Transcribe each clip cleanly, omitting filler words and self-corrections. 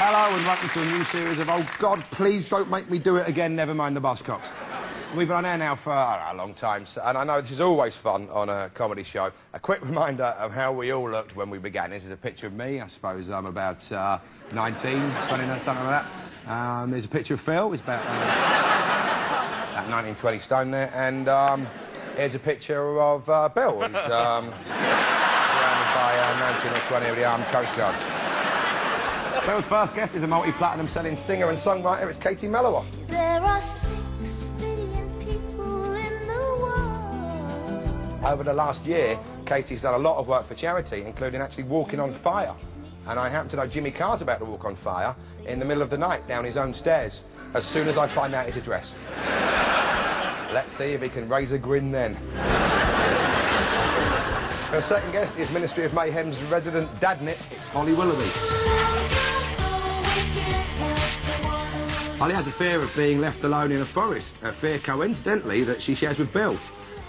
Hello and welcome to a new series of Oh God, please don't make me do it again, never mind the Buzzcocks. We've been on air now for a long time, and I know this is always fun on a comedy show. A quick reminder of how we all looked when we began. This is a picture of me. I suppose I'm about 19, 20, something like that. There's a picture of Phil. He's about 19, 20 stone there. And here's a picture of Bill. He's surrounded by 19 or 20 of the armed Coast Guards. Bill's first guest is a multi-platinum selling singer and songwriter. It's Katie Melua. There are 6 billion people in the world. Over the last year, Katie's done a lot of work for charity, including actually walking on fire. And I happen to know Jimmy Carr's about to walk on fire in the middle of the night down his own stairs, as soon as I find out his address. Let's see if he can raise a grin then. Our second guest is Ministry of Mayhem's resident dadnit. It's Holly Willoughby. Holly has a fear of being left alone in a forest, a fear, coincidentally, that she shares with Bill.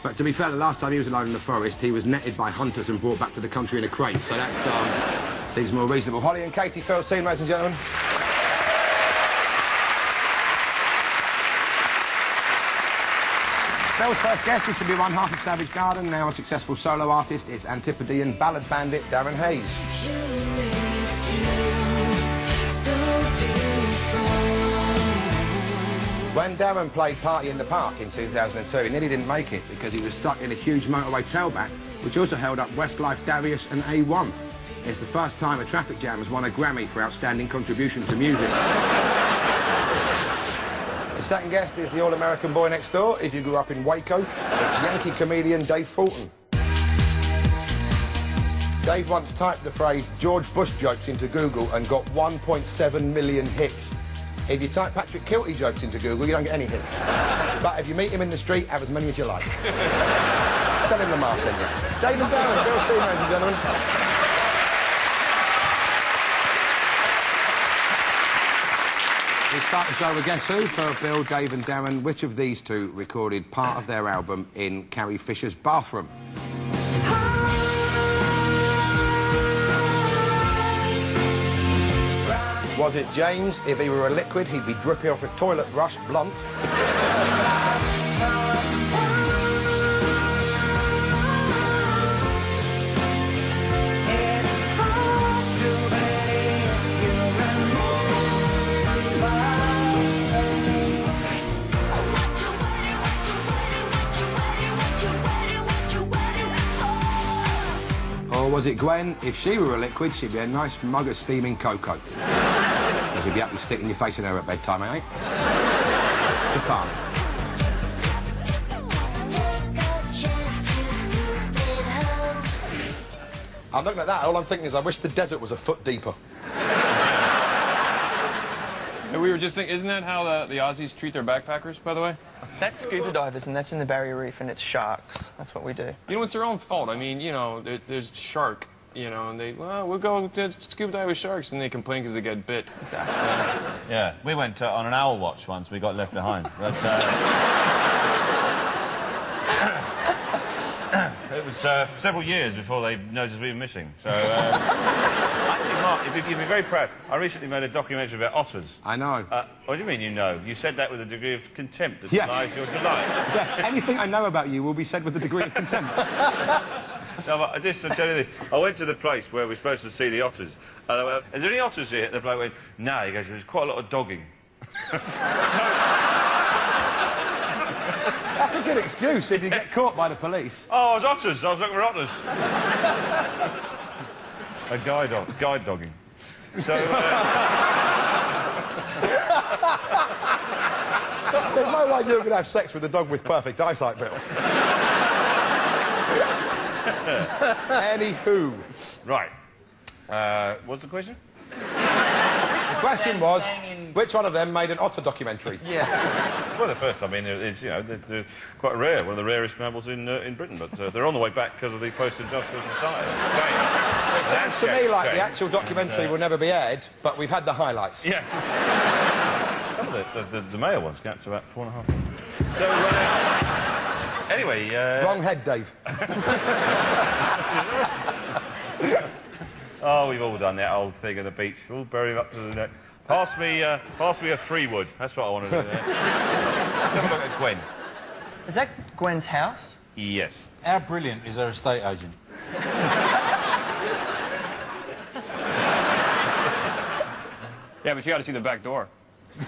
But to be fair, the last time he was alone in the forest, he was netted by hunters and brought back to the country in a crate, so that seems more reasonable. Holly and Katie Philstein, ladies and gentlemen. Bill's first guest used to be one half of Savage Garden, now a successful solo artist. It's Antipodean ballad bandit Darren Hayes. When Darren played Party in the Park in 2002, he nearly didn't make it because he was stuck in a huge motorway tailback, which also held up Westlife, Darius and A1. It's the first time a traffic jam has won a Grammy for outstanding contribution to music. The second guest is the all-American boy next door. If you grew up in Waco, it's Yankee comedian Dave Fulton. Dave once typed the phrase George Bush jokes into Google and got 1.7 million hits. If you type Patrick Kilty jokes into Google, you don't get any hits. But if you meet him in the street, have as many as you like. Tell him Lamar sent you. Dave and Darren, Bill C, ladies and gentlemen. We start the show with Guess Who for Bill, Dave and Darren. Which of these two recorded part of their album in Carrie Fisher's bathroom? Was it James? If he were a liquid, he'd be drippy off a toilet brush blunt. Or was it Gwen? If she were a liquid, she'd be a nice mug of steaming cocoa. Because you'd be happy sticking your face in her at bedtime, eh? To farm. I'm looking at that, all I'm thinking is I wish the desert was a foot deeper. And we were just thinking, isn't that how the Aussies treat their backpackers, by the way? That's scuba divers, and that's in the Barrier Reef, and it's sharks. That's what we do. You know, it's their own fault. I mean, you know, there's shark, you know, and we'll go to scuba dive with sharks, and they complain because they get bit. Exactly. Yeah, we went on an owl watch once. We got left behind. But, it was several years before they noticed we were missing. So, actually, Mark, you'd be very proud. I recently made a documentary about otters. I know. What do you mean you know? You said that with a degree of contempt that Yes. denies your delight. Yeah, anything I know about you will be said with a degree of contempt. No, but just to tell you this, I went to the place where we're supposed to see the otters. And I went, is there any otters here? And the bloke went, no. He goes, there's quite a lot of dogging. That's a good excuse if you get caught by the police. Oh, I was otters. I was looking for otters. A guide dogging. So, There's no way you're going to have sex with a dog with perfect eyesight, Bill. Anywho. right. What's the question? The question was, which one of them made an otter documentary? Yeah. Well, the first, I mean, it's, you know, they're quite rare, one of the rarest mammals in Britain, but they're on the way back because of the post-industrial society. It sounds to me like the actual documentary will never be aired, but we've had the highlights. Yeah. Some of the male ones get to about 4.5. So, anyway... Wrong head, Dave. Oh, we've all done that old thing on the beach. All bury him up to the neck. Pass me a 3-wood. That's what I want to do. Let's have a look at Gwen. Is that Gwen's house? Yes. How brilliant is her estate agent? Yeah, but you got to see the back door. I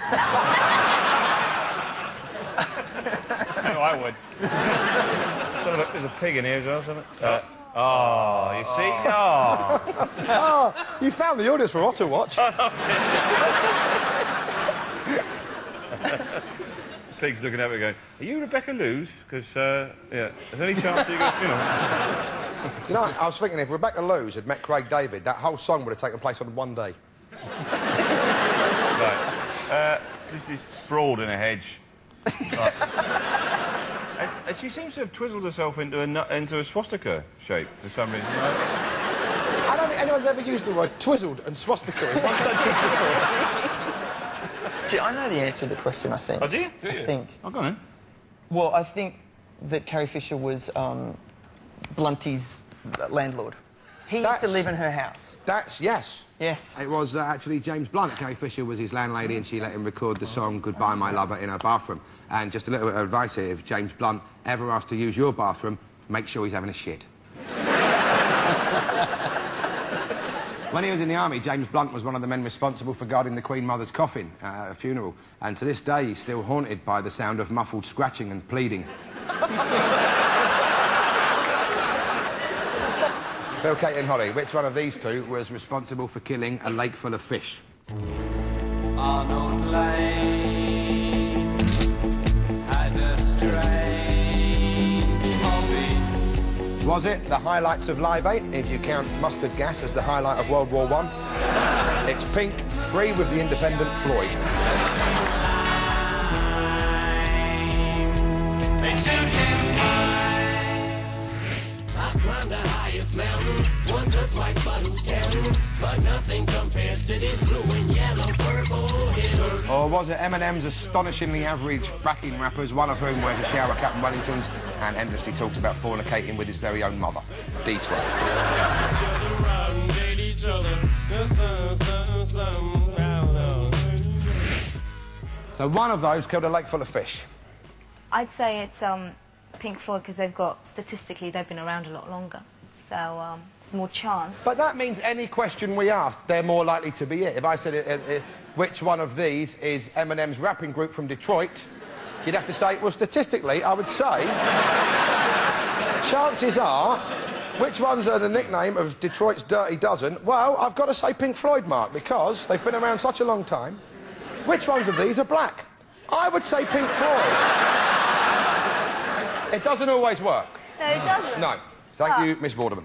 know I would. So look, there's a pig in here as well, isn't it? Oh, you see? Oh. Oh, you found the orders for Otter Watch. Pig's looking at me going, are you Rebecca Lewis? Because, yeah, is there any chance you could, you know... You know, I was thinking if Rebecca Lewis had met Craig David, that whole song would have taken place on one day. Right. Just is sprawled in a hedge. Right. And she seems to have twizzled herself into a swastika shape for some reason. I don't think anyone's ever used the word twizzled and swastika in one sentence before. See, I know the answer to the question, I think. Oh, do you? I think. Oh, go on then. Well, I think that Carrie Fisher was Blunty's landlord. He used to live in her house. Yes. Yes. It was actually James Blunt. Carrie Fisher was his landlady and she let him record the song Goodbye My Lover in her bathroom. And just a little bit of advice here, if James Blunt ever asks to use your bathroom, make sure he's having a shit. When he was in the army, James Blunt was one of the men responsible for guarding the Queen Mother's coffin at a funeral. And to this day, he's still haunted by the sound of muffled scratching and pleading. Phil, Kate and Holly, which one of these two was responsible for killing a lake full of fish? Arnold Lane had a strange hobby. Was it the highlights of Live 8, if you count mustard gas as the highlight of World War I? It's Pink, Free with the Independent Floyd. They shoot him I climbed the highest mountain, once or twice, but who's counting? But nothing compares to this blue and yellow, purple hill. Or was it Eminem's astonishingly average backing rappers, one of whom wears a shower cap and Wellingtons and endlessly talks about fornicating with his very own mother? D12. So one of those killed a lake full of fish. I'd say it's Pink Floyd because they've been around a lot longer. So there's more chance. But that means any question we ask, they're more likely to be it. If I said which one of these is Eminem's rapping group from Detroit, you'd have to say, well, statistically, I would say, chances are, which ones are the nickname of Detroit's Dirty Dozen? Well, I've got to say Pink Floyd, Mark, because they've been around such a long time. Which ones of these are black? I would say Pink Floyd. It doesn't always work. No, it doesn't. No. Thank you, Miss Vorderman.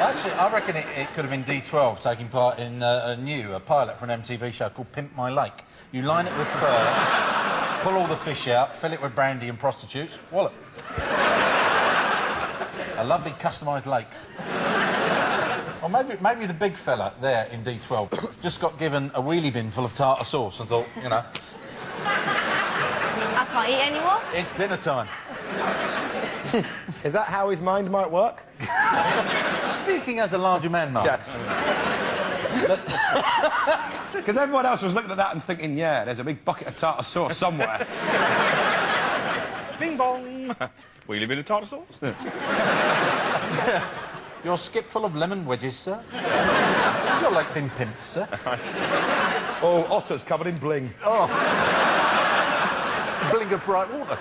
Actually, I reckon it could have been D12 taking part in a pilot for an MTV show called Pimp My Lake. You line it with fur, pull all the fish out, fill it with brandy and prostitutes, wallop. A lovely customised lake. Or maybe the big fella there in D12 just got given a wheelie bin full of tartar sauce and thought, you know... I can't eat anymore. It's dinner time. Is that how his mind might work? Speaking as a larger man, Mark. Yes. Because everyone else was looking at that and thinking, yeah, there's a big bucket of tartar sauce somewhere. Bing bong. Wheelie bin of tartar sauce. Your skip full of lemon wedges, sir? Has your lake been pimped, sir? Oh, otters covered in bling. Oh. Bling of bright water.